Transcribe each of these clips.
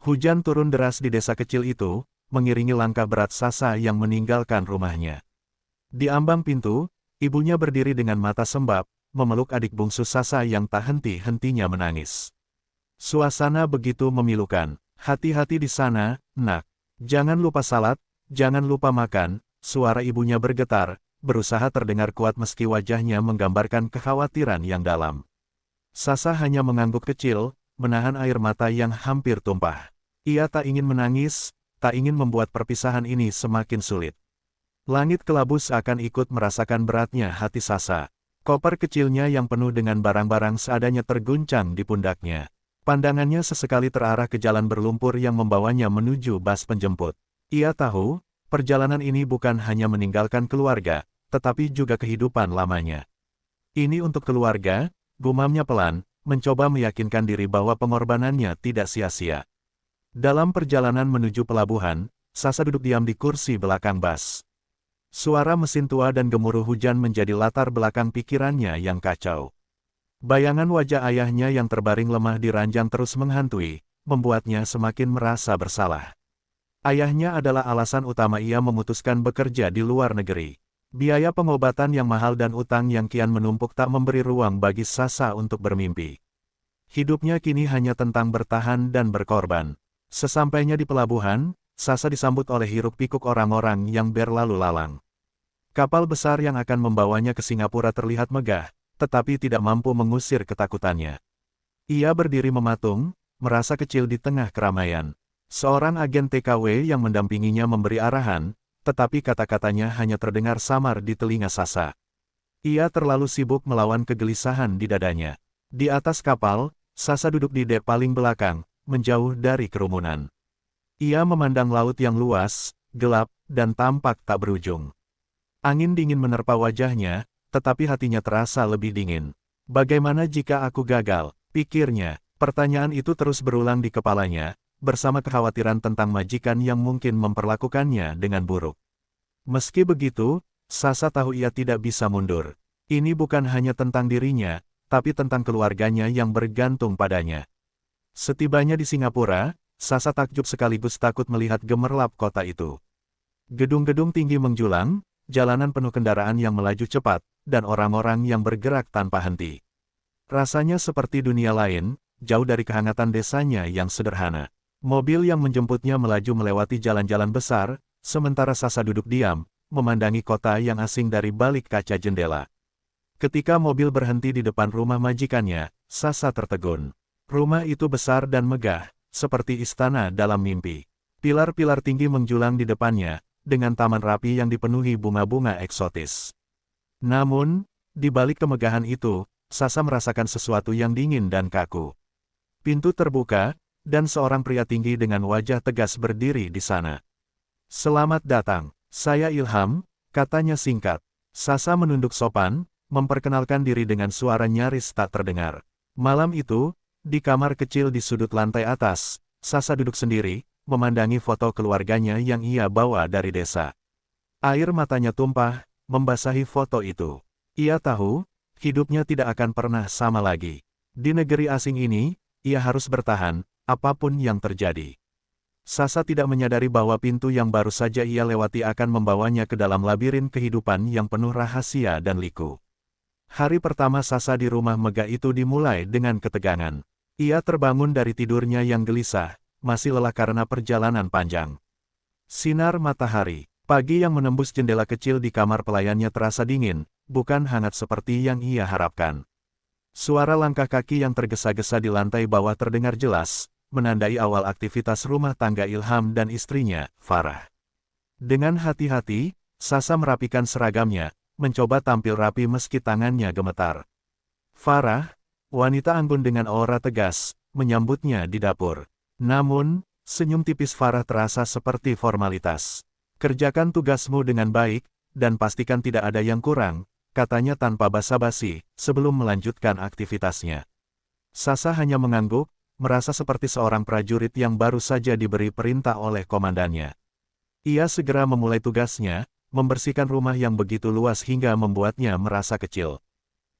Hujan turun deras di desa kecil itu, mengiringi langkah berat Sasa yang meninggalkan rumahnya. Di ambang pintu, ibunya berdiri dengan mata sembab, memeluk adik bungsu Sasa yang tak henti-hentinya menangis. Suasana begitu memilukan. Hati-hati di sana, nak. Jangan lupa salat, jangan lupa makan, suara ibunya bergetar, berusaha terdengar kuat meski wajahnya menggambarkan kekhawatiran yang dalam. Sasa hanya mengangguk kecil, menahan air mata yang hampir tumpah. Ia tak ingin menangis, tak ingin membuat perpisahan ini semakin sulit. Langit kelabu seakan ikut merasakan beratnya hati Sasa. Koper kecilnya yang penuh dengan barang-barang seadanya terguncang di pundaknya. Pandangannya sesekali terarah ke jalan berlumpur yang membawanya menuju bas penjemput. Ia tahu, perjalanan ini bukan hanya meninggalkan keluarga, tetapi juga kehidupan lamanya. Ini untuk keluarga, gumamnya pelan, mencoba meyakinkan diri bahwa pengorbanannya tidak sia-sia. Dalam perjalanan menuju pelabuhan, Sasa duduk diam di kursi belakang bas. Suara mesin tua dan gemuruh hujan menjadi latar belakang pikirannya yang kacau. Bayangan wajah ayahnya yang terbaring lemah di ranjang terus menghantui, membuatnya semakin merasa bersalah. Ayahnya adalah alasan utama ia memutuskan bekerja di luar negeri. Biaya pengobatan yang mahal dan utang yang kian menumpuk tak memberi ruang bagi Sasa untuk bermimpi. Hidupnya kini hanya tentang bertahan dan berkorban. Sesampainya di pelabuhan, Sasa disambut oleh hiruk-pikuk orang-orang yang berlalu lalang. Kapal besar yang akan membawanya ke Singapura terlihat megah, tetapi tidak mampu mengusir ketakutannya. Ia berdiri mematung, merasa kecil di tengah keramaian. Seorang agen TKW yang mendampinginya memberi arahan, tetapi kata-katanya hanya terdengar samar di telinga Sasa. Ia terlalu sibuk melawan kegelisahan di dadanya. Di atas kapal, Sasa duduk di dek paling belakang, menjauh dari kerumunan. Ia memandang laut yang luas, gelap, dan tampak tak berujung. Angin dingin menerpa wajahnya, tetapi hatinya terasa lebih dingin. Bagaimana jika aku gagal? Pikirnya. Pertanyaan itu terus berulang di kepalanya, bersama kekhawatiran tentang majikan yang mungkin memperlakukannya dengan buruk. Meski begitu, Sasa tahu ia tidak bisa mundur. Ini bukan hanya tentang dirinya, tapi tentang keluarganya yang bergantung padanya. Setibanya di Singapura, Sasa takjub sekaligus takut melihat gemerlap kota itu. Gedung-gedung tinggi menjulang, jalanan penuh kendaraan yang melaju cepat, dan orang-orang yang bergerak tanpa henti. Rasanya seperti dunia lain, jauh dari kehangatan desanya yang sederhana. Mobil yang menjemputnya melaju melewati jalan-jalan besar, sementara Sasa duduk diam, memandangi kota yang asing dari balik kaca jendela. Ketika mobil berhenti di depan rumah majikannya, Sasa tertegun. Rumah itu besar dan megah, seperti istana dalam mimpi. Pilar-pilar tinggi menjulang di depannya, dengan taman rapi yang dipenuhi bunga-bunga eksotis. Namun, di balik kemegahan itu, Sasa merasakan sesuatu yang dingin dan kaku. Pintu terbuka, dan seorang pria tinggi dengan wajah tegas berdiri di sana. "Selamat datang, saya Ilham," katanya singkat. Sasa menunduk sopan, memperkenalkan diri dengan suara nyaris tak terdengar. Malam itu, di kamar kecil di sudut lantai atas, Sasa duduk sendiri, memandangi foto keluarganya yang ia bawa dari desa. Air matanya tumpah, membasahi foto itu. Ia tahu, hidupnya tidak akan pernah sama lagi. Di negeri asing ini, ia harus bertahan, apapun yang terjadi. Sasa tidak menyadari bahwa pintu yang baru saja ia lewati akan membawanya ke dalam labirin kehidupan yang penuh rahasia dan liku. Hari pertama Sasa di rumah megah itu dimulai dengan ketegangan. Ia terbangun dari tidurnya yang gelisah, masih lelah karena perjalanan panjang. Sinar matahari, pagi yang menembus jendela kecil di kamar pelayannya terasa dingin, bukan hangat seperti yang ia harapkan. Suara langkah kaki yang tergesa-gesa di lantai bawah terdengar jelas, menandai awal aktivitas rumah tangga Ilham dan istrinya, Farah. Dengan hati-hati, Sasa merapikan seragamnya, mencoba tampil rapi meski tangannya gemetar. Farah, wanita anggun dengan aura tegas, menyambutnya di dapur. Namun, senyum tipis Farah terasa seperti formalitas. "Kerjakan tugasmu dengan baik, dan pastikan tidak ada yang kurang," katanya tanpa basa-basi, sebelum melanjutkan aktivitasnya. Sasa hanya mengangguk, merasa seperti seorang prajurit yang baru saja diberi perintah oleh komandannya. Ia segera memulai tugasnya, membersihkan rumah yang begitu luas hingga membuatnya merasa kecil.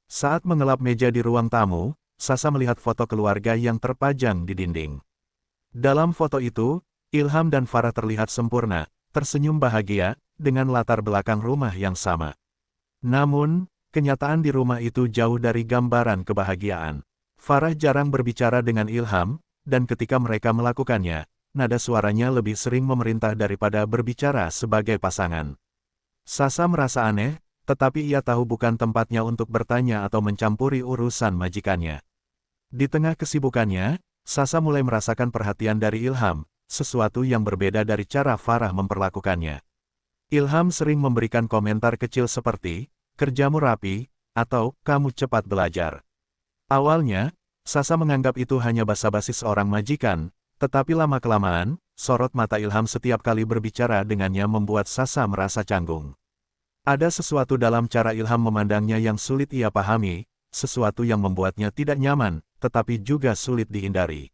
Saat mengelap meja di ruang tamu, Sasa melihat foto keluarga yang terpajang di dinding. Dalam foto itu, Ilham dan Farah terlihat sempurna, tersenyum bahagia, dengan latar belakang rumah yang sama. Namun, kenyataan di rumah itu jauh dari gambaran kebahagiaan. Farah jarang berbicara dengan Ilham, dan ketika mereka melakukannya, nada suaranya lebih sering memerintah daripada berbicara sebagai pasangan. Sasa merasa aneh, tetapi ia tahu bukan tempatnya untuk bertanya atau mencampuri urusan majikannya. Di tengah kesibukannya, Sasa mulai merasakan perhatian dari Ilham, sesuatu yang berbeda dari cara Farah memperlakukannya. Ilham sering memberikan komentar kecil seperti, "Kerjamu rapi," atau "Kamu cepat belajar." Awalnya, Sasa menganggap itu hanya basa-basi seorang majikan, tetapi lama-kelamaan, sorot mata Ilham setiap kali berbicara dengannya membuat Sasa merasa canggung. Ada sesuatu dalam cara Ilham memandangnya yang sulit ia pahami, sesuatu yang membuatnya tidak nyaman, tetapi juga sulit dihindari.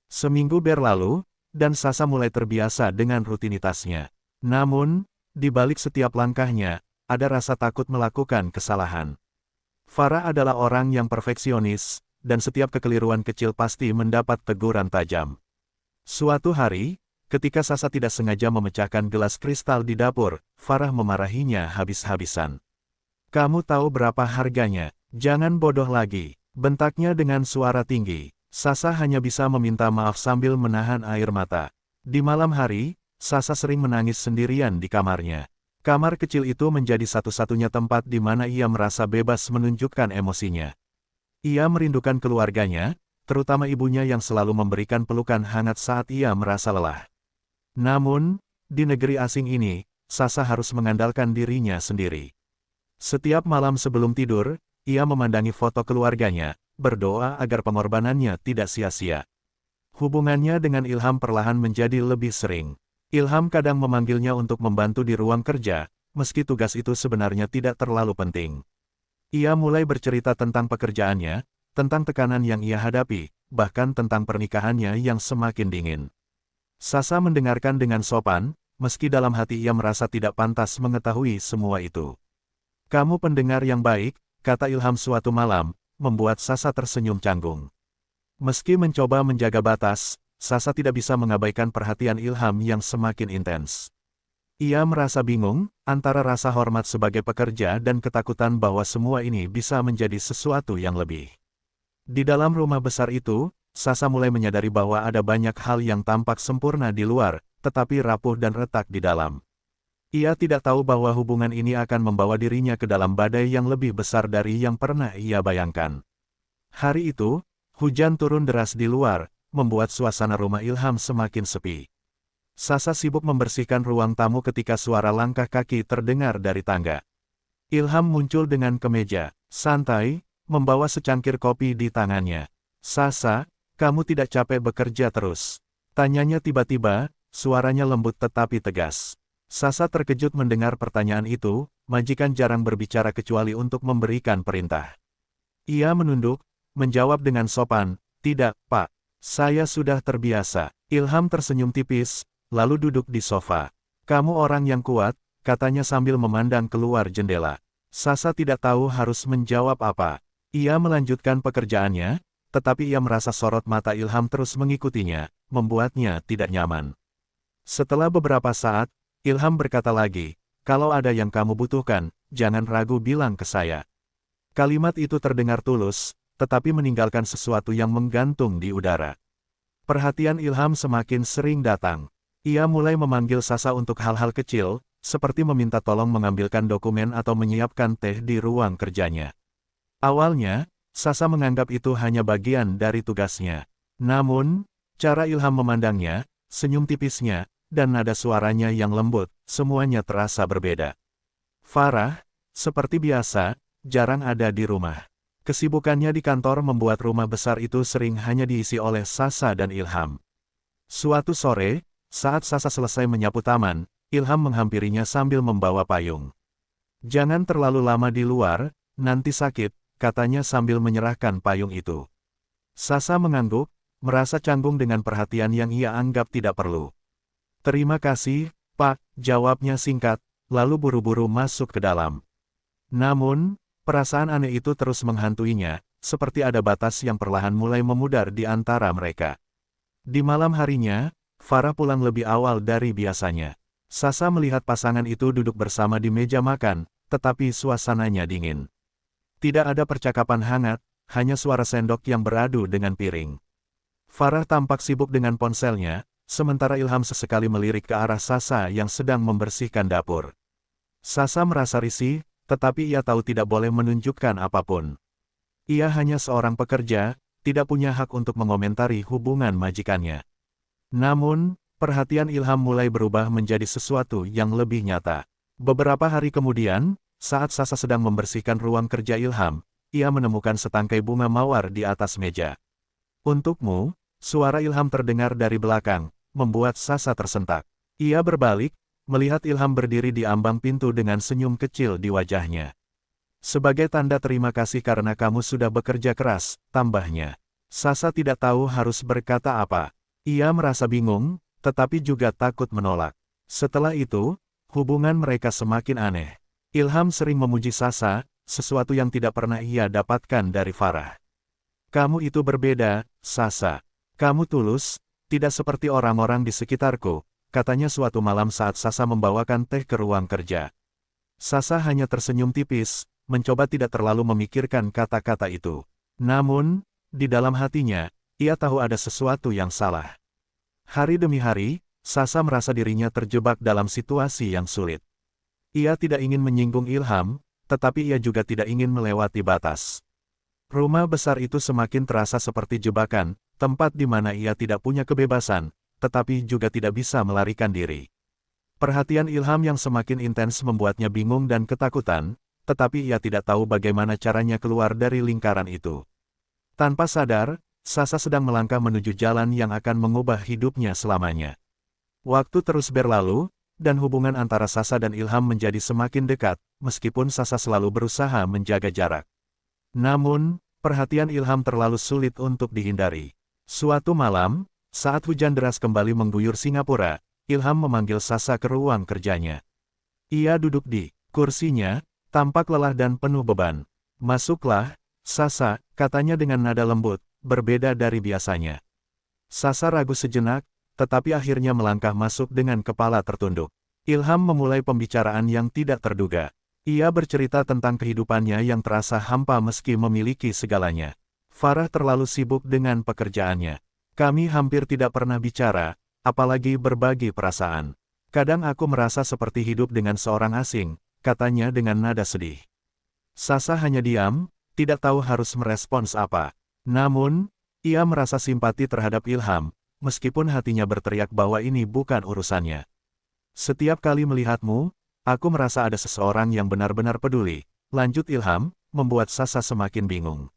Seminggu berlalu, dan Sasa mulai terbiasa dengan rutinitasnya. Namun, di balik setiap langkahnya, ada rasa takut melakukan kesalahan. Farah adalah orang yang perfeksionis, dan setiap kekeliruan kecil pasti mendapat teguran tajam. Suatu hari, ketika Sasa tidak sengaja memecahkan gelas kristal di dapur, Farah memarahinya habis-habisan. "Kamu tahu berapa harganya? Jangan bodoh lagi," bentaknya dengan suara tinggi. Sasa hanya bisa meminta maaf sambil menahan air mata. Di malam hari, Sasa sering menangis sendirian di kamarnya. Kamar kecil itu menjadi satu-satunya tempat di mana ia merasa bebas menunjukkan emosinya. Ia merindukan keluarganya, terutama ibunya yang selalu memberikan pelukan hangat saat ia merasa lelah. Namun, di negeri asing ini, Sasa harus mengandalkan dirinya sendiri. Setiap malam sebelum tidur, ia memandangi foto keluarganya, berdoa agar pengorbanannya tidak sia-sia. Hubungannya dengan Ilham perlahan menjadi lebih sering. Ilham kadang memanggilnya untuk membantu di ruang kerja, meski tugas itu sebenarnya tidak terlalu penting. Ia mulai bercerita tentang pekerjaannya, tentang tekanan yang ia hadapi, bahkan tentang pernikahannya yang semakin dingin. Sasa mendengarkan dengan sopan, meski dalam hati ia merasa tidak pantas mengetahui semua itu. "Kamu pendengar yang baik," kata Ilham suatu malam, membuat Sasa tersenyum canggung. Meski mencoba menjaga batas, Sasa tidak bisa mengabaikan perhatian Ilham yang semakin intens. Ia merasa bingung, antara rasa hormat sebagai pekerja dan ketakutan bahwa semua ini bisa menjadi sesuatu yang lebih. Di dalam rumah besar itu, Sasa mulai menyadari bahwa ada banyak hal yang tampak sempurna di luar, tetapi rapuh dan retak di dalam. Ia tidak tahu bahwa hubungan ini akan membawa dirinya ke dalam badai yang lebih besar dari yang pernah ia bayangkan. Hari itu, hujan turun deras di luar, membuat suasana rumah Ilham semakin sepi. Sasa sibuk membersihkan ruang tamu ketika suara langkah kaki terdengar dari tangga. Ilham muncul dengan kemeja, santai, membawa secangkir kopi di tangannya. "Sasa, kamu tidak capek bekerja terus?" tanyanya tiba-tiba, suaranya lembut tetapi tegas. Sasa terkejut mendengar pertanyaan itu, majikan jarang berbicara kecuali untuk memberikan perintah. Ia menunduk, menjawab dengan sopan, "Tidak, Pak. Saya sudah terbiasa." Ilham tersenyum tipis, lalu duduk di sofa. "Kamu orang yang kuat," katanya sambil memandang keluar jendela. Sasa tidak tahu harus menjawab apa. Ia melanjutkan pekerjaannya, tetapi ia merasa sorot mata Ilham terus mengikutinya, membuatnya tidak nyaman. Setelah beberapa saat, Ilham berkata lagi, "Kalau ada yang kamu butuhkan, jangan ragu bilang ke saya." Kalimat itu terdengar tulus, tetapi meninggalkan sesuatu yang menggantung di udara. Perhatian Ilham semakin sering datang. Ia mulai memanggil Sasa untuk hal-hal kecil, seperti meminta tolong mengambilkan dokumen atau menyiapkan teh di ruang kerjanya. Awalnya, Sasa menganggap itu hanya bagian dari tugasnya. Namun, cara Ilham memandangnya, senyum tipisnya, dan nada suaranya yang lembut, semuanya terasa berbeda. Farah, seperti biasa, jarang ada di rumah. Kesibukannya di kantor membuat rumah besar itu sering hanya diisi oleh Sasa dan Ilham. Suatu sore, saat Sasa selesai menyapu taman, Ilham menghampirinya sambil membawa payung. "Jangan terlalu lama di luar, nanti sakit," katanya sambil menyerahkan payung itu. Sasa mengangguk, merasa canggung dengan perhatian yang ia anggap tidak perlu. "Terima kasih, Pak," jawabnya singkat, lalu buru-buru masuk ke dalam. Namun, perasaan aneh itu terus menghantuinya, seperti ada batas yang perlahan mulai memudar di antara mereka. Di malam harinya, Farah pulang lebih awal dari biasanya. Sasa melihat pasangan itu duduk bersama di meja makan, tetapi suasananya dingin. Tidak ada percakapan hangat, hanya suara sendok yang beradu dengan piring. Farah tampak sibuk dengan ponselnya, sementara Ilham sesekali melirik ke arah Sasa yang sedang membersihkan dapur. Sasa merasa risih, tetapi ia tahu tidak boleh menunjukkan apapun. Ia hanya seorang pekerja, tidak punya hak untuk mengomentari hubungan majikannya. Namun, perhatian Ilham mulai berubah menjadi sesuatu yang lebih nyata. Beberapa hari kemudian, saat Sasa sedang membersihkan ruang kerja Ilham, ia menemukan setangkai bunga mawar di atas meja. "Untukmu," suara Ilham terdengar dari belakang, membuat Sasa tersentak. Ia berbalik, melihat Ilham berdiri di ambang pintu dengan senyum kecil di wajahnya. "Sebagai tanda terima kasih karena kamu sudah bekerja keras," tambahnya. Sasa tidak tahu harus berkata apa. Ia merasa bingung, tetapi juga takut menolak. Setelah itu, hubungan mereka semakin aneh. Ilham sering memuji Sasa, sesuatu yang tidak pernah ia dapatkan dari Farah. "Kamu itu berbeda, Sasa. Kamu tulus, tidak seperti orang-orang di sekitarku," katanya suatu malam saat Sasa membawakan teh ke ruang kerja. Sasa hanya tersenyum tipis, mencoba tidak terlalu memikirkan kata-kata itu. Namun, di dalam hatinya, ia tahu ada sesuatu yang salah. Hari demi hari, Sasa merasa dirinya terjebak dalam situasi yang sulit. Ia tidak ingin menyinggung Ilham, tetapi ia juga tidak ingin melewati batas. Rumah besar itu semakin terasa seperti jebakan, tempat di mana ia tidak punya kebebasan, tetapi juga tidak bisa melarikan diri. Perhatian Ilham yang semakin intens membuatnya bingung dan ketakutan, tetapi ia tidak tahu bagaimana caranya keluar dari lingkaran itu. Tanpa sadar, Sasa sedang melangkah menuju jalan yang akan mengubah hidupnya selamanya. Waktu terus berlalu, dan hubungan antara Sasa dan Ilham menjadi semakin dekat, meskipun Sasa selalu berusaha menjaga jarak. Namun, perhatian Ilham terlalu sulit untuk dihindari. Suatu malam, saat hujan deras kembali mengguyur Singapura, Ilham memanggil Sasa ke ruang kerjanya. Ia duduk di kursinya, tampak lelah dan penuh beban. "Masuklah, Sasa," katanya dengan nada lembut, berbeda dari biasanya. Sasa ragu sejenak, tetapi akhirnya melangkah masuk dengan kepala tertunduk. Ilham memulai pembicaraan yang tidak terduga. Ia bercerita tentang kehidupannya yang terasa hampa meski memiliki segalanya. "Farah terlalu sibuk dengan pekerjaannya. Kami hampir tidak pernah bicara, apalagi berbagi perasaan. Kadang aku merasa seperti hidup dengan seorang asing," katanya dengan nada sedih. Sasa hanya diam, tidak tahu harus merespons apa. Namun, ia merasa simpati terhadap Ilham, meskipun hatinya berteriak bahwa ini bukan urusannya. "Setiap kali melihatmu, aku merasa ada seseorang yang benar-benar peduli," lanjut Ilham, membuat Sasa semakin bingung.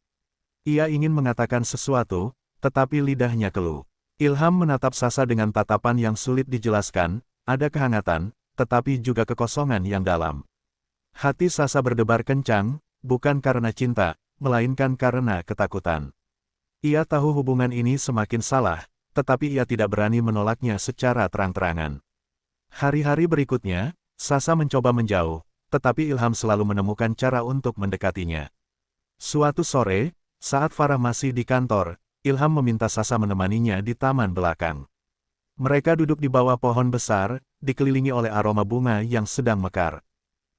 Ia ingin mengatakan sesuatu, tetapi lidahnya keluh. Ilham menatap Sasa dengan tatapan yang sulit dijelaskan, ada kehangatan, tetapi juga kekosongan yang dalam. Hati Sasa berdebar kencang, bukan karena cinta, melainkan karena ketakutan. Ia tahu hubungan ini semakin salah, tetapi ia tidak berani menolaknya secara terang-terangan. Hari-hari berikutnya, Sasa mencoba menjauh, tetapi Ilham selalu menemukan cara untuk mendekatinya. Suatu sore, saat Farah masih di kantor, Ilham meminta Sasa menemaninya di taman belakang. Mereka duduk di bawah pohon besar, dikelilingi oleh aroma bunga yang sedang mekar.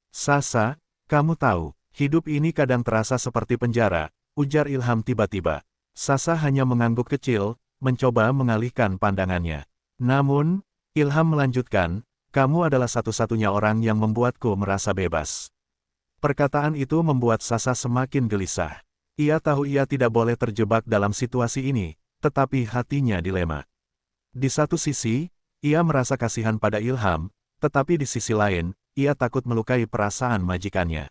"Sasa, kamu tahu, hidup ini kadang terasa seperti penjara," ujar Ilham tiba-tiba. Sasa hanya mengangguk kecil, mencoba mengalihkan pandangannya. Namun, Ilham melanjutkan, "Kamu adalah satu-satunya orang yang membuatku merasa bebas." Perkataan itu membuat Sasa semakin gelisah. Ia tahu ia tidak boleh terjebak dalam situasi ini, tetapi hatinya dilema. Di satu sisi, ia merasa kasihan pada Ilham, tetapi di sisi lain, ia takut melukai perasaan majikannya.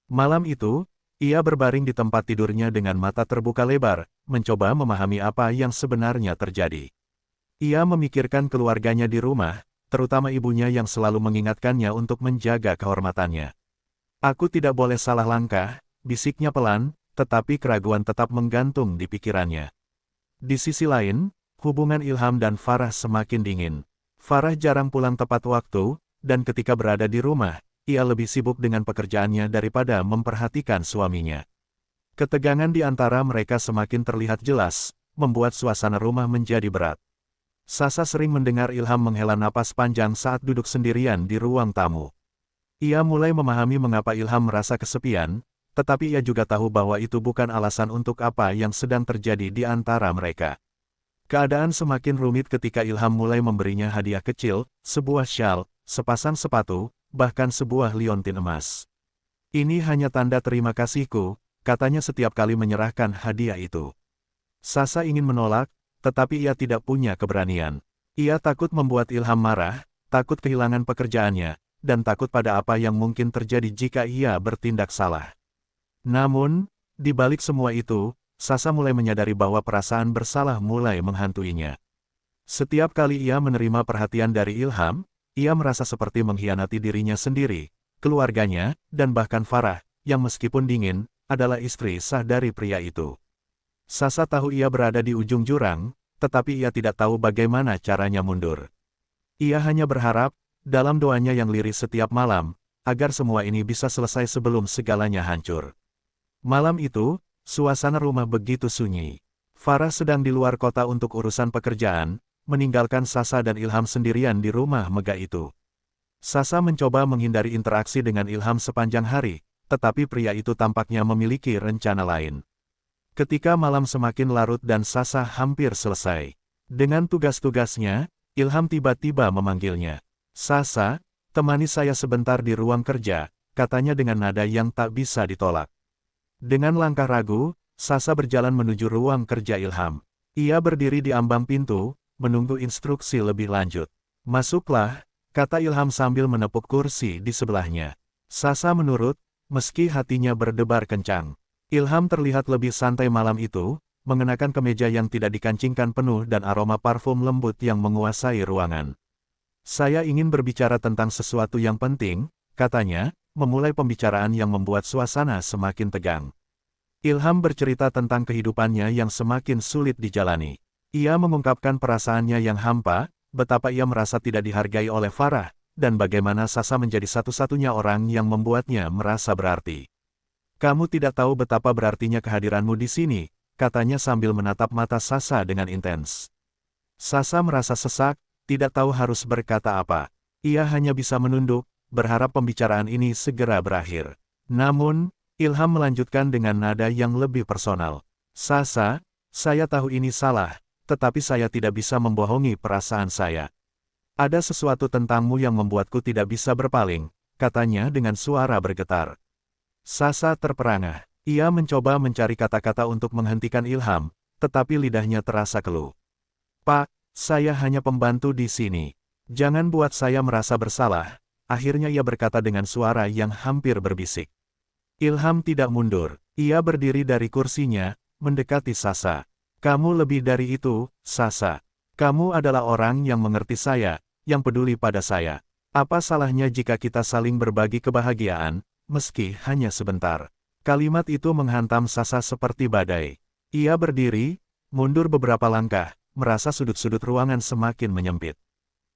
Malam itu, ia berbaring di tempat tidurnya dengan mata terbuka lebar, mencoba memahami apa yang sebenarnya terjadi. Ia memikirkan keluarganya di rumah, terutama ibunya yang selalu mengingatkannya untuk menjaga kehormatannya. "Aku tidak boleh salah langkah," bisiknya pelan, tetapi keraguan tetap menggantung di pikirannya. Di sisi lain, hubungan Ilham dan Farah semakin dingin. Farah jarang pulang tepat waktu, dan ketika berada di rumah, ia lebih sibuk dengan pekerjaannya daripada memperhatikan suaminya. Ketegangan di antara mereka semakin terlihat jelas, membuat suasana rumah menjadi berat. Sasa sering mendengar Ilham menghela napas panjang saat duduk sendirian di ruang tamu. Ia mulai memahami mengapa Ilham merasa kesepian, tetapi ia juga tahu bahwa itu bukan alasan untuk apa yang sedang terjadi di antara mereka. Keadaan semakin rumit ketika Ilham mulai memberinya hadiah kecil, sebuah syal, sepasang sepatu, bahkan sebuah liontin emas. Ini hanya tanda terima kasihku, katanya setiap kali menyerahkan hadiah itu. Sasa ingin menolak, tetapi ia tidak punya keberanian. Ia takut membuat Ilham marah, takut kehilangan pekerjaannya, dan takut pada apa yang mungkin terjadi jika ia bertindak salah. Namun, di balik semua itu, Sasa mulai menyadari bahwa perasaan bersalah mulai menghantuinya. Setiap kali ia menerima perhatian dari Ilham, ia merasa seperti mengkhianati dirinya sendiri, keluarganya, dan bahkan Farah, yang meskipun dingin, adalah istri sah dari pria itu. Sasa tahu ia berada di ujung jurang, tetapi ia tidak tahu bagaimana caranya mundur. Ia hanya berharap, dalam doanya yang lirih setiap malam, agar semua ini bisa selesai sebelum segalanya hancur. Malam itu, suasana rumah begitu sunyi. Farah sedang di luar kota untuk urusan pekerjaan, meninggalkan Sasa dan Ilham sendirian di rumah megah itu. Sasa mencoba menghindari interaksi dengan Ilham sepanjang hari, tetapi pria itu tampaknya memiliki rencana lain. Ketika malam semakin larut dan Sasa hampir selesai dengan tugas-tugasnya, Ilham tiba-tiba memanggilnya. "Sasa, temani saya sebentar di ruang kerja," katanya dengan nada yang tak bisa ditolak. Dengan langkah ragu, Sasa berjalan menuju ruang kerja Ilham. Ia berdiri di ambang pintu, menunggu instruksi lebih lanjut. "Masuklah," kata Ilham sambil menepuk kursi di sebelahnya. Sasa menurut, meski hatinya berdebar kencang. Ilham terlihat lebih santai malam itu, mengenakan kemeja yang tidak dikancingkan penuh dan aroma parfum lembut yang menguasai ruangan. "Saya ingin berbicara tentang sesuatu yang penting," katanya, memulai pembicaraan yang membuat suasana semakin tegang. Ilham bercerita tentang kehidupannya yang semakin sulit dijalani. Ia mengungkapkan perasaannya yang hampa, betapa ia merasa tidak dihargai oleh Farah, dan bagaimana Sasa menjadi satu-satunya orang yang membuatnya merasa berarti. "Kamu tidak tahu betapa berartinya kehadiranmu di sini," katanya sambil menatap mata Sasa dengan intens. Sasa merasa sesak, tidak tahu harus berkata apa. Ia hanya bisa menunduk, berharap pembicaraan ini segera berakhir. Namun, Ilham melanjutkan dengan nada yang lebih personal. "Sasa, saya tahu ini salah, tetapi saya tidak bisa membohongi perasaan saya. Ada sesuatu tentangmu yang membuatku tidak bisa berpaling," katanya dengan suara bergetar. Sasa terperangah. Ia mencoba mencari kata-kata untuk menghentikan Ilham, tetapi lidahnya terasa keluh. "Pak, saya hanya pembantu di sini. Jangan buat saya merasa bersalah," akhirnya ia berkata dengan suara yang hampir berbisik. Ilham tidak mundur. Ia berdiri dari kursinya, mendekati Sasa. "Kamu lebih dari itu, Sasa. Kamu adalah orang yang mengerti saya, yang peduli pada saya. Apa salahnya jika kita saling berbagi kebahagiaan, meski hanya sebentar?" Kalimat itu menghantam Sasa seperti badai. Ia berdiri, mundur beberapa langkah, merasa sudut-sudut ruangan semakin menyempit.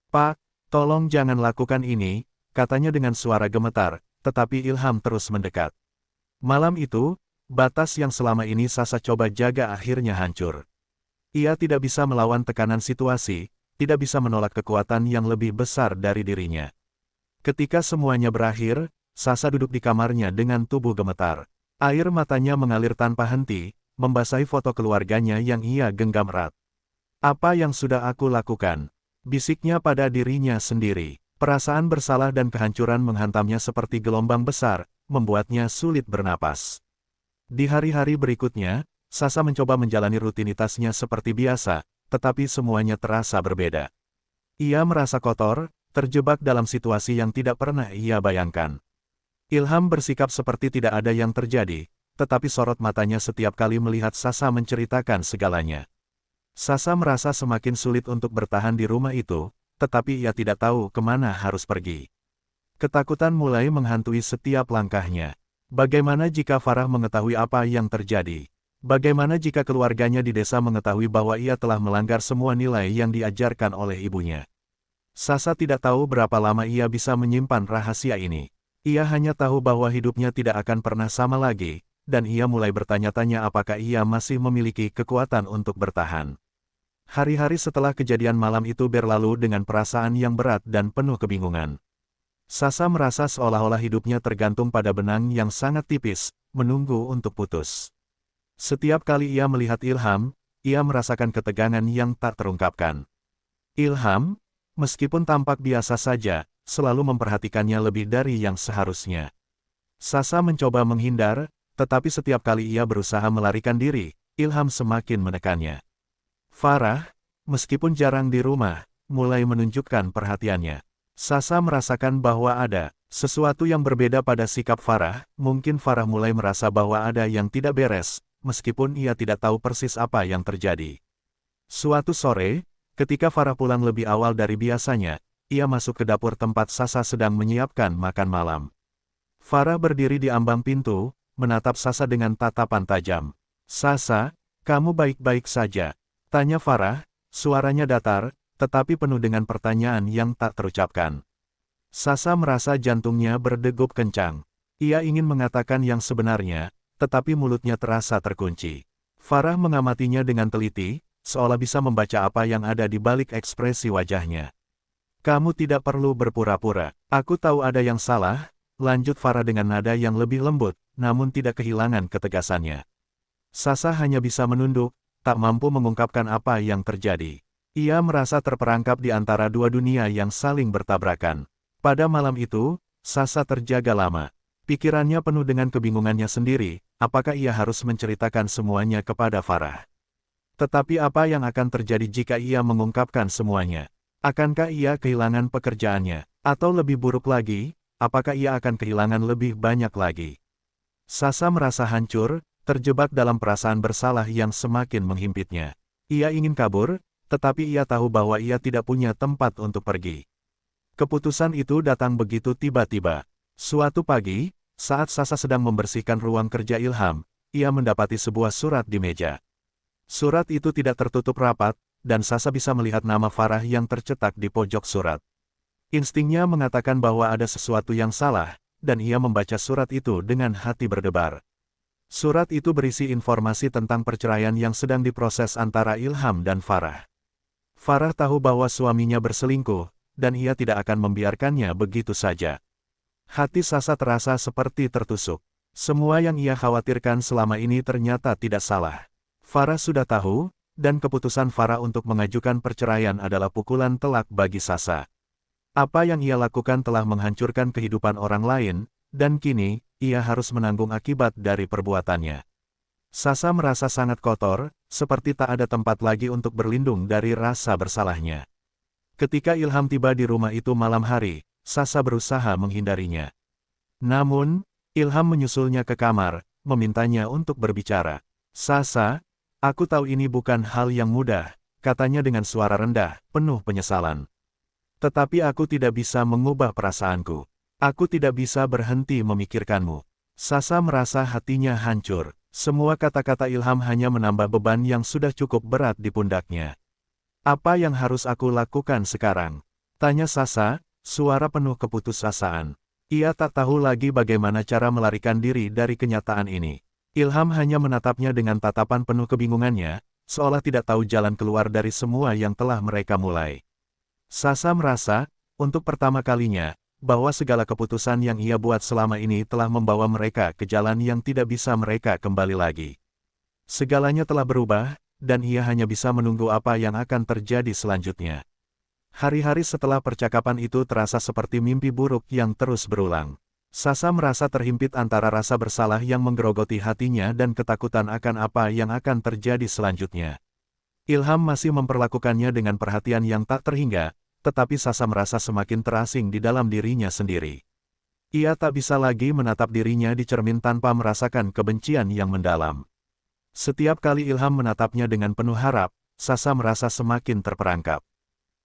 "Pak, tolong jangan lakukan ini," katanya dengan suara gemetar, tetapi Ilham terus mendekat. Malam itu, batas yang selama ini Sasa coba jaga akhirnya hancur. Ia tidak bisa melawan tekanan situasi, tidak bisa menolak kekuatan yang lebih besar dari dirinya. Ketika semuanya berakhir, Sasa duduk di kamarnya dengan tubuh gemetar. Air matanya mengalir tanpa henti, membasahi foto keluarganya yang ia genggam erat. "Apa yang sudah aku lakukan?" bisiknya pada dirinya sendiri. Perasaan bersalah dan kehancuran menghantamnya seperti gelombang besar, membuatnya sulit bernapas. Di hari-hari berikutnya, Sasa mencoba menjalani rutinitasnya seperti biasa, tetapi semuanya terasa berbeda. Ia merasa kotor, terjebak dalam situasi yang tidak pernah ia bayangkan. Ilham bersikap seperti tidak ada yang terjadi, tetapi sorot matanya setiap kali melihat Sasa menceritakan segalanya. Sasa merasa semakin sulit untuk bertahan di rumah itu, tetapi ia tidak tahu kemana harus pergi. Ketakutan mulai menghantui setiap langkahnya. Bagaimana jika Farah mengetahui apa yang terjadi? Bagaimana jika keluarganya di desa mengetahui bahwa ia telah melanggar semua nilai yang diajarkan oleh ibunya? Sasa tidak tahu berapa lama ia bisa menyimpan rahasia ini. Ia hanya tahu bahwa hidupnya tidak akan pernah sama lagi, dan ia mulai bertanya-tanya apakah ia masih memiliki kekuatan untuk bertahan. Hari-hari setelah kejadian malam itu berlalu dengan perasaan yang berat dan penuh kebingungan. Sasa merasa seolah-olah hidupnya tergantung pada benang yang sangat tipis, menunggu untuk putus. Setiap kali ia melihat Ilham, ia merasakan ketegangan yang tak terungkapkan. Ilham, meskipun tampak biasa saja, selalu memperhatikannya lebih dari yang seharusnya. Sasa mencoba menghindar, tetapi setiap kali ia berusaha melarikan diri, Ilham semakin menekannya. Farah, meskipun jarang di rumah, mulai menunjukkan perhatiannya. Sasa merasakan bahwa ada sesuatu yang berbeda pada sikap Farah, mungkin Farah mulai merasa bahwa ada yang tidak beres, meskipun ia tidak tahu persis apa yang terjadi. Suatu sore, ketika Farah pulang lebih awal dari biasanya, ia masuk ke dapur tempat Sasa sedang menyiapkan makan malam. Farah berdiri di ambang pintu, menatap Sasa dengan tatapan tajam. "Sasa, kamu baik-baik saja?" tanya Farah, suaranya datar, tetapi penuh dengan pertanyaan yang tak terucapkan. Sasa merasa jantungnya berdegup kencang. Ia ingin mengatakan yang sebenarnya, tetapi mulutnya terasa terkunci. Farah mengamatinya dengan teliti, seolah bisa membaca apa yang ada di balik ekspresi wajahnya. "Kamu tidak perlu berpura-pura. Aku tahu ada yang salah," lanjut Farah dengan nada yang lebih lembut, namun tidak kehilangan ketegasannya. Sasa hanya bisa menunduk, tak mampu mengungkapkan apa yang terjadi. Ia merasa terperangkap di antara dua dunia yang saling bertabrakan. Pada malam itu, Sasa terjaga lama. Pikirannya penuh dengan kebingungannya sendiri, apakah ia harus menceritakan semuanya kepada Farah. Tetapi apa yang akan terjadi jika ia mengungkapkan semuanya? Akankah ia kehilangan pekerjaannya? Atau lebih buruk lagi, apakah ia akan kehilangan lebih banyak lagi? Sasa merasa hancur, terjebak dalam perasaan bersalah yang semakin menghimpitnya. Ia ingin kabur, tetapi ia tahu bahwa ia tidak punya tempat untuk pergi. Keputusan itu datang begitu tiba-tiba. Suatu pagi, saat Sasa sedang membersihkan ruang kerja Ilham, ia mendapati sebuah surat di meja. Surat itu tidak tertutup rapat, dan Sasa bisa melihat nama Farah yang tercetak di pojok surat. Instingnya mengatakan bahwa ada sesuatu yang salah, dan ia membaca surat itu dengan hati berdebar. Surat itu berisi informasi tentang perceraian yang sedang diproses antara Ilham dan Farah. Farah tahu bahwa suaminya berselingkuh, dan ia tidak akan membiarkannya begitu saja. Hati Sasa terasa seperti tertusuk. Semua yang ia khawatirkan selama ini ternyata tidak salah. Farah sudah tahu, dan keputusan Farah untuk mengajukan perceraian adalah pukulan telak bagi Sasa. Apa yang ia lakukan telah menghancurkan kehidupan orang lain, dan kini, ia harus menanggung akibat dari perbuatannya. Sasa merasa sangat kotor, seperti tak ada tempat lagi untuk berlindung dari rasa bersalahnya. Ketika Ilham tiba di rumah itu malam hari, Sasa berusaha menghindarinya. Namun, Ilham menyusulnya ke kamar, memintanya untuk berbicara. "Sasa, aku tahu ini bukan hal yang mudah," katanya dengan suara rendah, penuh penyesalan. "Tetapi aku tidak bisa mengubah perasaanku. Aku tidak bisa berhenti memikirkanmu." Sasa merasa hatinya hancur. Semua kata-kata Ilham hanya menambah beban yang sudah cukup berat di pundaknya. "Apa yang harus aku lakukan sekarang?" tanya Sasa, suara penuh keputusasaan. Ia tak tahu lagi bagaimana cara melarikan diri dari kenyataan ini. Ilham hanya menatapnya dengan tatapan penuh kebingungannya, seolah tidak tahu jalan keluar dari semua yang telah mereka mulai. Sasa merasa, untuk pertama kalinya, bahwa segala keputusan yang ia buat selama ini telah membawa mereka ke jalan yang tidak bisa mereka kembali lagi. Segalanya telah berubah, dan ia hanya bisa menunggu apa yang akan terjadi selanjutnya. Hari-hari setelah percakapan itu terasa seperti mimpi buruk yang terus berulang. Sasa merasa terhimpit antara rasa bersalah yang menggerogoti hatinya dan ketakutan akan apa yang akan terjadi selanjutnya. Ilham masih memperlakukannya dengan perhatian yang tak terhingga, tetapi Sasa merasa semakin terasing di dalam dirinya sendiri. Ia tak bisa lagi menatap dirinya di cermin tanpa merasakan kebencian yang mendalam. Setiap kali Ilham menatapnya dengan penuh harap, Sasa merasa semakin terperangkap.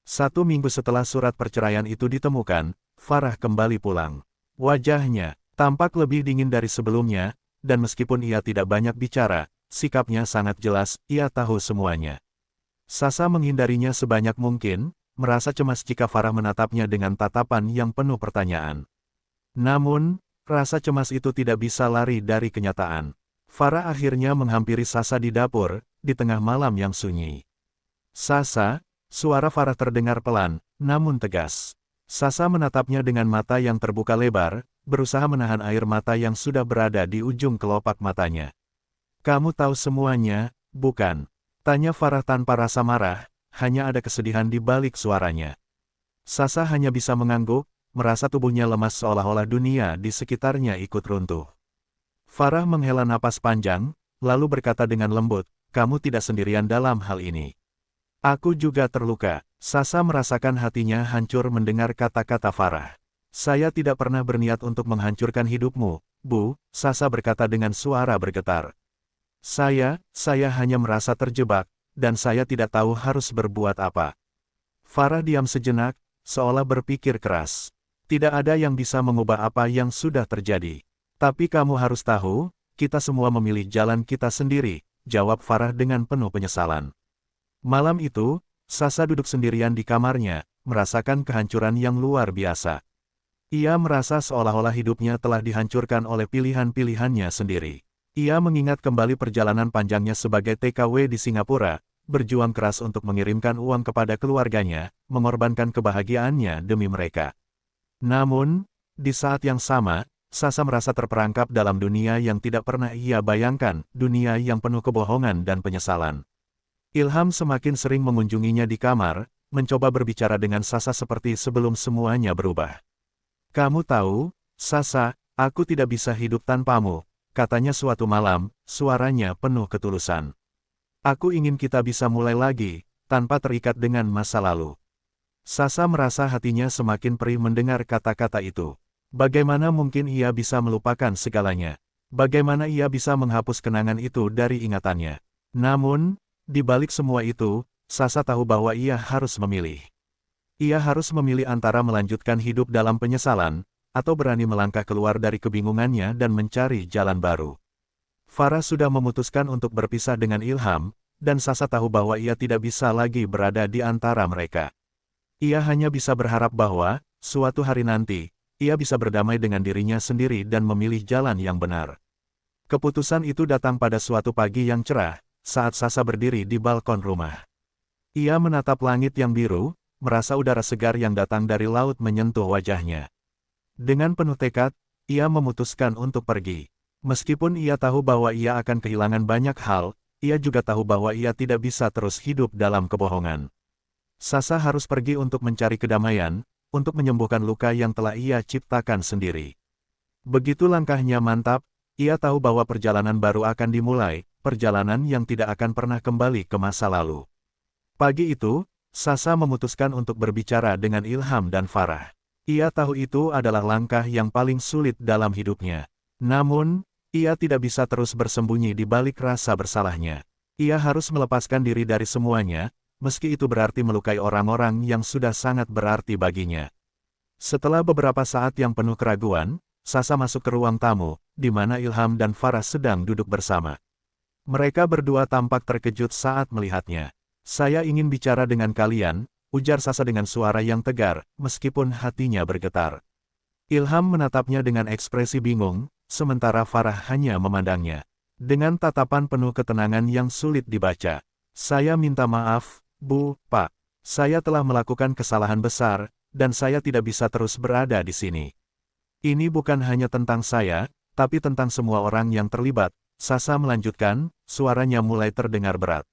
1 minggu setelah surat perceraian itu ditemukan, Farah kembali pulang. Wajahnya tampak lebih dingin dari sebelumnya, dan meskipun ia tidak banyak bicara, sikapnya sangat jelas, ia tahu semuanya. Sasa menghindarinya sebanyak mungkin, merasa cemas jika Farah menatapnya dengan tatapan yang penuh pertanyaan. Namun, rasa cemas itu tidak bisa lari dari kenyataan. Farah akhirnya menghampiri Sasa di dapur, di tengah malam yang sunyi. Sasa, suara Farah terdengar pelan, namun tegas. Sasa menatapnya dengan mata yang terbuka lebar, berusaha menahan air mata yang sudah berada di ujung kelopak matanya. Kamu tahu semuanya, bukan? Tanya Farah tanpa rasa marah, hanya ada kesedihan di balik suaranya. Sasa hanya bisa mengangguk, merasa tubuhnya lemas seolah-olah dunia di sekitarnya ikut runtuh. Farah menghela napas panjang, lalu berkata dengan lembut, kamu tidak sendirian dalam hal ini. Aku juga terluka. Sasa merasakan hatinya hancur mendengar kata-kata Farah. Saya tidak pernah berniat untuk menghancurkan hidupmu, Bu, Sasa berkata dengan suara bergetar. Saya hanya merasa terjebak, dan saya tidak tahu harus berbuat apa. Farah diam sejenak, seolah berpikir keras. Tidak ada yang bisa mengubah apa yang sudah terjadi. Tapi kamu harus tahu, kita semua memilih jalan kita sendiri, jawab Farah dengan penuh penyesalan. Malam itu, Sasa duduk sendirian di kamarnya, merasakan kehancuran yang luar biasa. Ia merasa seolah-olah hidupnya telah dihancurkan oleh pilihan-pilihannya sendiri. Ia mengingat kembali perjalanan panjangnya sebagai TKW di Singapura, berjuang keras untuk mengirimkan uang kepada keluarganya, mengorbankan kebahagiaannya demi mereka. Namun, di saat yang sama, Sasa merasa terperangkap dalam dunia yang tidak pernah ia bayangkan, dunia yang penuh kebohongan dan penyesalan. Ilham semakin sering mengunjunginya di kamar, mencoba berbicara dengan Sasa seperti sebelum semuanya berubah. Kamu tahu, Sasa, aku tidak bisa hidup tanpamu, katanya suatu malam, suaranya penuh ketulusan. Aku ingin kita bisa mulai lagi, tanpa terikat dengan masa lalu. Sasa merasa hatinya semakin perih mendengar kata-kata itu. Bagaimana mungkin ia bisa melupakan segalanya? Bagaimana ia bisa menghapus kenangan itu dari ingatannya? Namun, di balik semua itu, Sasa tahu bahwa ia harus memilih. Ia harus memilih antara melanjutkan hidup dalam penyesalan, atau berani melangkah keluar dari kebingungannya dan mencari jalan baru. Farah sudah memutuskan untuk berpisah dengan Ilham, dan Sasa tahu bahwa ia tidak bisa lagi berada di antara mereka. Ia hanya bisa berharap bahwa, suatu hari nanti, ia bisa berdamai dengan dirinya sendiri dan memilih jalan yang benar. Keputusan itu datang pada suatu pagi yang cerah, saat Sasa berdiri di balkon rumah. Ia menatap langit yang biru, merasa udara segar yang datang dari laut menyentuh wajahnya. Dengan penuh tekad, ia memutuskan untuk pergi. Meskipun ia tahu bahwa ia akan kehilangan banyak hal, ia juga tahu bahwa ia tidak bisa terus hidup dalam kebohongan. Sasa harus pergi untuk mencari kedamaian, untuk menyembuhkan luka yang telah ia ciptakan sendiri. Begitu langkahnya mantap, ia tahu bahwa perjalanan baru akan dimulai, perjalanan yang tidak akan pernah kembali ke masa lalu. Pagi itu, Sasa memutuskan untuk berbicara dengan Ilham dan Farah. Ia tahu itu adalah langkah yang paling sulit dalam hidupnya. Namun, ia tidak bisa terus bersembunyi di balik rasa bersalahnya. Ia harus melepaskan diri dari semuanya, meski itu berarti melukai orang-orang yang sudah sangat berarti baginya. Setelah beberapa saat yang penuh keraguan, Sasa masuk ke ruang tamu, di mana Ilham dan Farah sedang duduk bersama. Mereka berdua tampak terkejut saat melihatnya. Saya ingin bicara dengan kalian, ujar Sasa dengan suara yang tegar, meskipun hatinya bergetar. Ilham menatapnya dengan ekspresi bingung, sementara Farah hanya memandangnya. Dengan tatapan penuh ketenangan yang sulit dibaca. Saya minta maaf, Bu, Pak. Saya telah melakukan kesalahan besar, dan saya tidak bisa terus berada di sini. Ini bukan hanya tentang saya, tapi tentang semua orang yang terlibat. Sasa melanjutkan, suaranya mulai terdengar berat.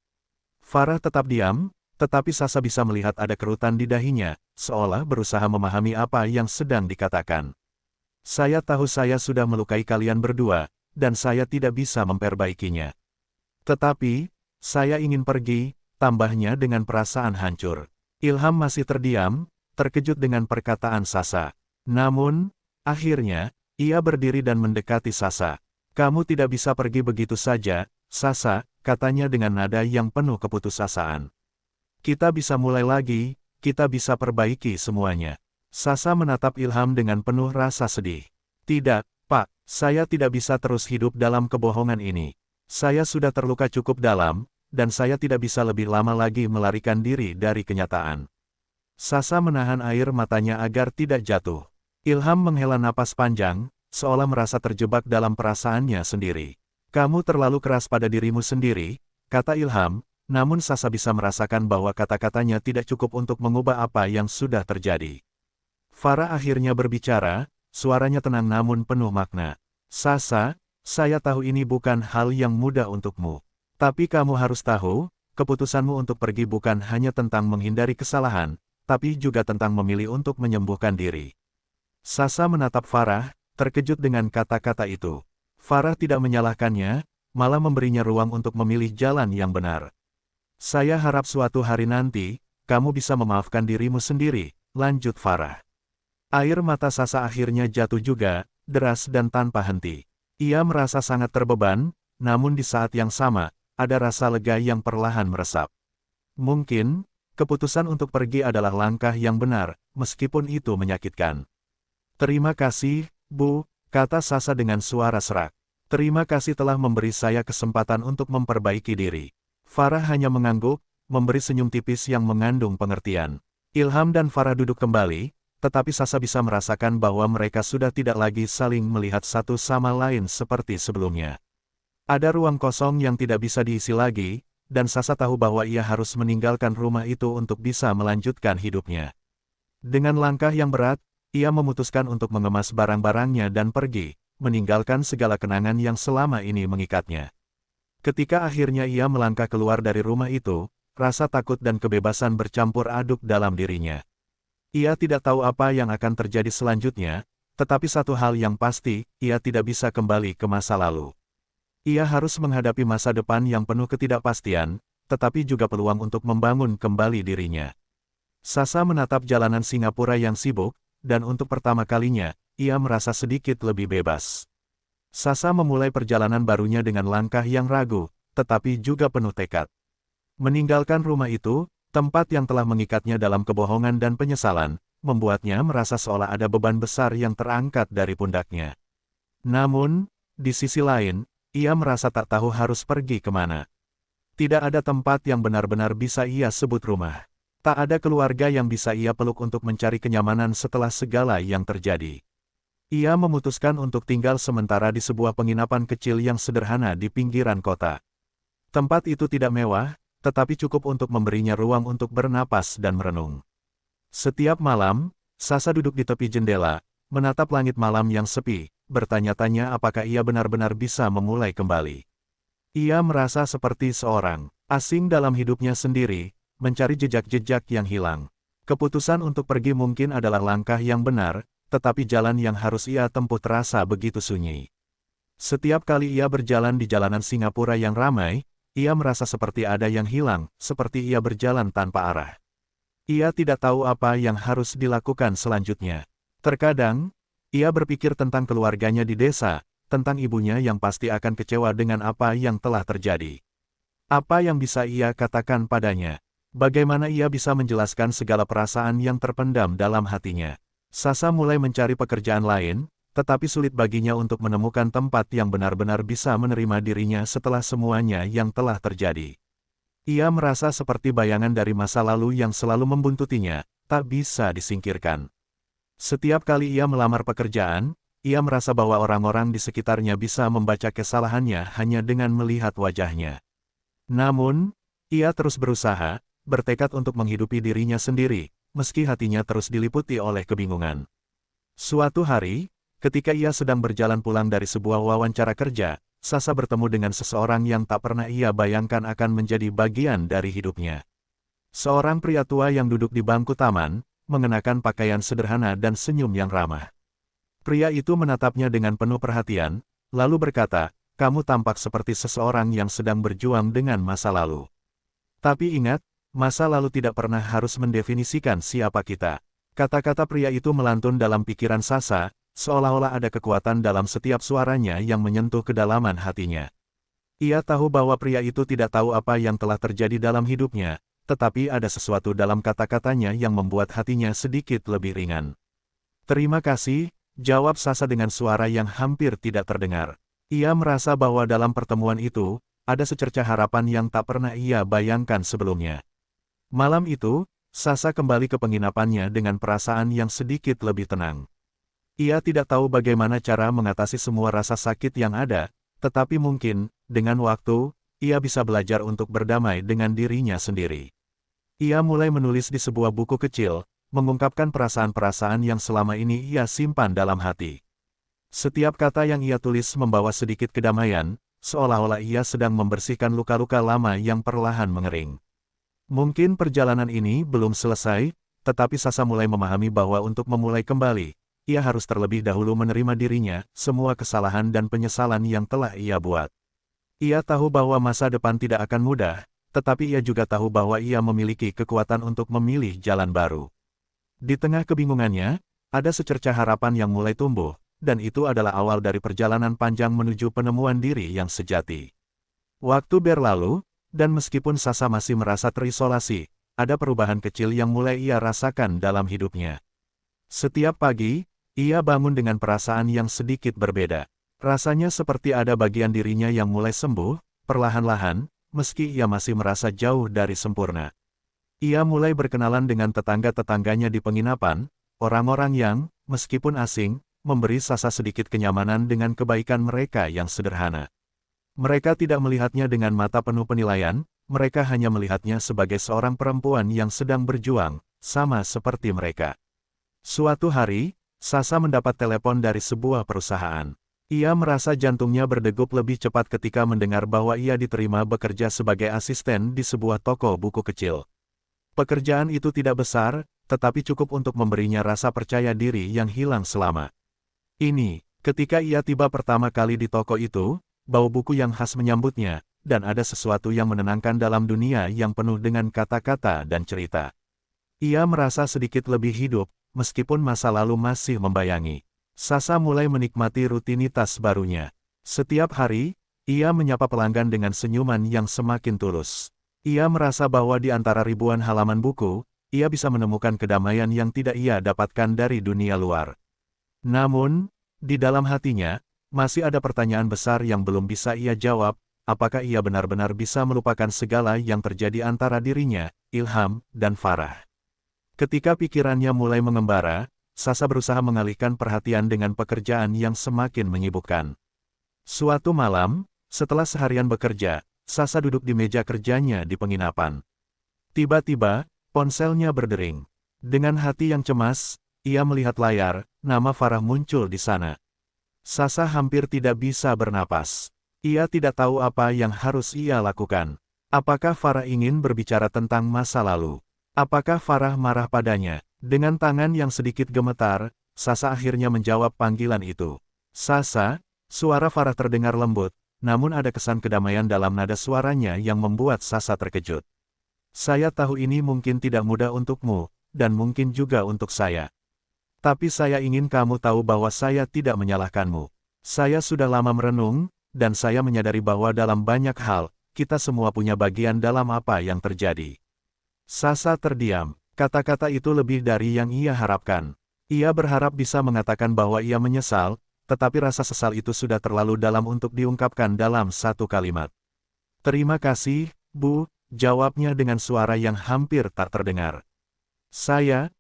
Farah tetap diam, tetapi Sasa bisa melihat ada kerutan di dahinya, seolah berusaha memahami apa yang sedang dikatakan. Saya tahu saya sudah melukai kalian berdua, dan saya tidak bisa memperbaikinya. Tetapi, saya ingin pergi, tambahnya dengan perasaan hancur. Ilham masih terdiam, terkejut dengan perkataan Sasa. Namun, akhirnya, ia berdiri dan mendekati Sasa. Kamu tidak bisa pergi begitu saja, Sasa, katanya dengan nada yang penuh keputusasaan. Kita bisa mulai lagi, kita bisa perbaiki semuanya. Sasa menatap Ilham dengan penuh rasa sedih. Tidak, Pak, saya tidak bisa terus hidup dalam kebohongan ini. Saya sudah terluka cukup dalam, dan saya tidak bisa lebih lama lagi melarikan diri dari kenyataan. Sasa menahan air matanya agar tidak jatuh. Ilham menghela napas panjang, seolah merasa terjebak dalam perasaannya sendiri. Kamu terlalu keras pada dirimu sendiri, kata Ilham, namun Sasa bisa merasakan bahwa kata-katanya tidak cukup untuk mengubah apa yang sudah terjadi. Farah akhirnya berbicara, suaranya tenang namun penuh makna. Sasa, saya tahu ini bukan hal yang mudah untukmu. Tapi kamu harus tahu, keputusanmu untuk pergi bukan hanya tentang menghindari kesalahan, tapi juga tentang memilih untuk menyembuhkan diri. Sasa menatap Farah, terkejut dengan kata-kata itu. Farah tidak menyalahkannya, malah memberinya ruang untuk memilih jalan yang benar. Saya harap suatu hari nanti, kamu bisa memaafkan dirimu sendiri, lanjut Farah. Air mata Sasa akhirnya jatuh juga, deras dan tanpa henti. Ia merasa sangat terbeban, namun di saat yang sama, ada rasa lega yang perlahan meresap. Mungkin, keputusan untuk pergi adalah langkah yang benar, meskipun itu menyakitkan. Terima kasih, Bu, kata Sasa dengan suara serak. Terima kasih telah memberi saya kesempatan untuk memperbaiki diri. Farah hanya mengangguk, memberi senyum tipis yang mengandung pengertian. Ilham dan Farah duduk kembali, tetapi Sasa bisa merasakan bahwa mereka sudah tidak lagi saling melihat satu sama lain seperti sebelumnya. Ada ruang kosong yang tidak bisa diisi lagi, dan Sasa tahu bahwa ia harus meninggalkan rumah itu untuk bisa melanjutkan hidupnya. Dengan langkah yang berat, ia memutuskan untuk mengemas barang-barangnya dan pergi, meninggalkan segala kenangan yang selama ini mengikatnya. Ketika akhirnya ia melangkah keluar dari rumah itu, rasa takut dan kebebasan bercampur aduk dalam dirinya. Ia tidak tahu apa yang akan terjadi selanjutnya, tetapi satu hal yang pasti, ia tidak bisa kembali ke masa lalu. Ia harus menghadapi masa depan yang penuh ketidakpastian, tetapi juga peluang untuk membangun kembali dirinya. Sasa menatap jalanan Singapura yang sibuk, dan untuk pertama kalinya, ia merasa sedikit lebih bebas. Sasa memulai perjalanan barunya dengan langkah yang ragu, tetapi juga penuh tekad. Meninggalkan rumah itu, tempat yang telah mengikatnya dalam kebohongan dan penyesalan, membuatnya merasa seolah ada beban besar yang terangkat dari pundaknya. Namun, di sisi lain, ia merasa tak tahu harus pergi kemana. Tidak ada tempat yang benar-benar bisa ia sebut rumah. Tak ada keluarga yang bisa ia peluk untuk mencari kenyamanan setelah segala yang terjadi. Ia memutuskan untuk tinggal sementara di sebuah penginapan kecil yang sederhana di pinggiran kota. Tempat itu tidak mewah, tetapi cukup untuk memberinya ruang untuk bernapas dan merenung. Setiap malam, Sasa duduk di tepi jendela, menatap langit malam yang sepi, bertanya-tanya apakah ia benar-benar bisa memulai kembali. Ia merasa seperti seorang asing dalam hidupnya sendiri, mencari jejak-jejak yang hilang. Keputusan untuk pergi mungkin adalah langkah yang benar, tetapi jalan yang harus ia tempuh terasa begitu sunyi. Setiap kali ia berjalan di jalanan Singapura yang ramai, ia merasa seperti ada yang hilang, seperti ia berjalan tanpa arah. Ia tidak tahu apa yang harus dilakukan selanjutnya. Terkadang, ia berpikir tentang keluarganya di desa, tentang ibunya yang pasti akan kecewa dengan apa yang telah terjadi. Apa yang bisa ia katakan padanya? Bagaimana ia bisa menjelaskan segala perasaan yang terpendam dalam hatinya? Sasa mulai mencari pekerjaan lain, tetapi sulit baginya untuk menemukan tempat yang benar-benar bisa menerima dirinya setelah semuanya yang telah terjadi. Ia merasa seperti bayangan dari masa lalu yang selalu membuntutinya, tak bisa disingkirkan. Setiap kali ia melamar pekerjaan, ia merasa bahwa orang-orang di sekitarnya bisa membaca kesalahannya hanya dengan melihat wajahnya. Namun, ia terus berusaha, bertekad untuk menghidupi dirinya sendiri, meski hatinya terus diliputi oleh kebingungan. Suatu hari, ketika ia sedang berjalan pulang dari sebuah wawancara kerja, Sasa bertemu dengan seseorang yang tak pernah ia bayangkan akan menjadi bagian dari hidupnya. Seorang pria tua yang duduk di bangku taman, mengenakan pakaian sederhana dan senyum yang ramah. Pria itu menatapnya dengan penuh perhatian, lalu berkata, "Kamu tampak seperti seseorang yang sedang berjuang dengan masa lalu. Tapi ingat, masa lalu tidak pernah harus mendefinisikan siapa kita." Kata-kata pria itu melantun dalam pikiran Sasa, seolah-olah ada kekuatan dalam setiap suaranya yang menyentuh kedalaman hatinya. Ia tahu bahwa pria itu tidak tahu apa yang telah terjadi dalam hidupnya, tetapi ada sesuatu dalam kata-katanya yang membuat hatinya sedikit lebih ringan. "Terima kasih," jawab Sasa dengan suara yang hampir tidak terdengar. Ia merasa bahwa dalam pertemuan itu, ada secercah harapan yang tak pernah ia bayangkan sebelumnya. Malam itu, Sasa kembali ke penginapannya dengan perasaan yang sedikit lebih tenang. Ia tidak tahu bagaimana cara mengatasi semua rasa sakit yang ada, tetapi mungkin, dengan waktu, ia bisa belajar untuk berdamai dengan dirinya sendiri. Ia mulai menulis di sebuah buku kecil, mengungkapkan perasaan-perasaan yang selama ini ia simpan dalam hati. Setiap kata yang ia tulis membawa sedikit kedamaian, seolah-olah ia sedang membersihkan luka-luka lama yang perlahan mengering. Mungkin perjalanan ini belum selesai, tetapi Sasa mulai memahami bahwa untuk memulai kembali, ia harus terlebih dahulu menerima dirinya, semua kesalahan dan penyesalan yang telah ia buat. Ia tahu bahwa masa depan tidak akan mudah, tetapi ia juga tahu bahwa ia memiliki kekuatan untuk memilih jalan baru. Di tengah kebingungannya, ada secercah harapan yang mulai tumbuh, dan itu adalah awal dari perjalanan panjang menuju penemuan diri yang sejati. Waktu berlalu, dan meskipun Sasa masih merasa terisolasi, ada perubahan kecil yang mulai ia rasakan dalam hidupnya. Setiap pagi, ia bangun dengan perasaan yang sedikit berbeda. Rasanya seperti ada bagian dirinya yang mulai sembuh, perlahan-lahan, meski ia masih merasa jauh dari sempurna. Ia mulai berkenalan dengan tetangga-tetangganya di penginapan, orang-orang yang, meskipun asing, memberi Sasa sedikit kenyamanan dengan kebaikan mereka yang sederhana. Mereka tidak melihatnya dengan mata penuh penilaian, mereka hanya melihatnya sebagai seorang perempuan yang sedang berjuang, sama seperti mereka. Suatu hari, Sasa mendapat telepon dari sebuah perusahaan. Ia merasa jantungnya berdegup lebih cepat ketika mendengar bahwa ia diterima bekerja sebagai asisten di sebuah toko buku kecil. Pekerjaan itu tidak besar, tetapi cukup untuk memberinya rasa percaya diri yang hilang selama ini. Ketika ia tiba pertama kali di toko itu, bau buku yang khas menyambutnya, dan ada sesuatu yang menenangkan dalam dunia yang penuh dengan kata-kata dan cerita. Ia merasa sedikit lebih hidup, meskipun masa lalu masih membayangi. Sasa mulai menikmati rutinitas barunya. Setiap hari, ia menyapa pelanggan dengan senyuman yang semakin tulus. Ia merasa bahwa di antara ribuan halaman buku, ia bisa menemukan kedamaian yang tidak ia dapatkan dari dunia luar. Namun, di dalam hatinya, masih ada pertanyaan besar yang belum bisa ia jawab, apakah ia benar-benar bisa melupakan segala yang terjadi antara dirinya, Ilham, dan Farah. Ketika pikirannya mulai mengembara, Sasa berusaha mengalihkan perhatian dengan pekerjaan yang semakin menyibukkan. Suatu malam, setelah seharian bekerja, Sasa duduk di meja kerjanya di penginapan. Tiba-tiba, ponselnya berdering. Dengan hati yang cemas, ia melihat layar, nama Farah muncul di sana. Sasa hampir tidak bisa bernapas. Ia tidak tahu apa yang harus ia lakukan. Apakah Farah ingin berbicara tentang masa lalu? Apakah Farah marah padanya? Dengan tangan yang sedikit gemetar, Sasa akhirnya menjawab panggilan itu. Sasa, suara Farah terdengar lembut, namun ada kesan kedamaian dalam nada suaranya yang membuat Sasa terkejut. Saya tahu ini mungkin tidak mudah untukmu, dan mungkin juga untuk saya. Tapi saya ingin kamu tahu bahwa saya tidak menyalahkanmu. Saya sudah lama merenung, dan saya menyadari bahwa dalam banyak hal, kita semua punya bagian dalam apa yang terjadi. Sasa terdiam. Kata-kata itu lebih dari yang ia harapkan. Ia berharap bisa mengatakan bahwa ia menyesal, tetapi rasa sesal itu sudah terlalu dalam untuk diungkapkan dalam satu kalimat. Terima kasih, Bu, jawabnya dengan suara yang hampir tak terdengar. Saya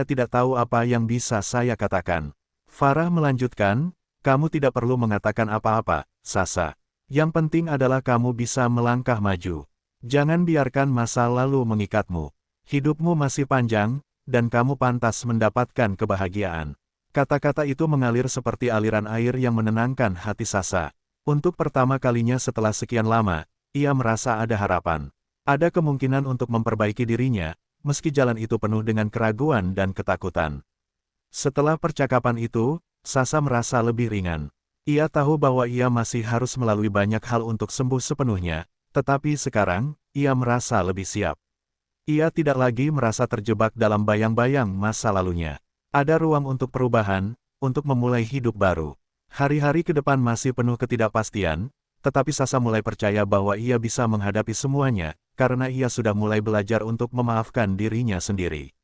tidak tahu apa yang bisa saya katakan. Farah melanjutkan, kamu tidak perlu mengatakan apa-apa, Sasa. Yang penting adalah kamu bisa melangkah maju. Jangan biarkan masa lalu mengikatmu. Hidupmu masih panjang, dan kamu pantas mendapatkan kebahagiaan. Kata-kata itu mengalir seperti aliran air yang menenangkan hati Sasa. Untuk pertama kalinya setelah sekian lama, ia merasa ada harapan. Ada kemungkinan untuk memperbaiki dirinya, meski jalan itu penuh dengan keraguan dan ketakutan. Setelah percakapan itu, Sasa merasa lebih ringan. Ia tahu bahwa ia masih harus melalui banyak hal untuk sembuh sepenuhnya, tetapi sekarang, ia merasa lebih siap. Ia tidak lagi merasa terjebak dalam bayang-bayang masa lalunya. Ada ruang untuk perubahan, untuk memulai hidup baru. Hari-hari ke depan masih penuh ketidakpastian, tetapi Sasa mulai percaya bahwa ia bisa menghadapi semuanya, karena ia sudah mulai belajar untuk memaafkan dirinya sendiri.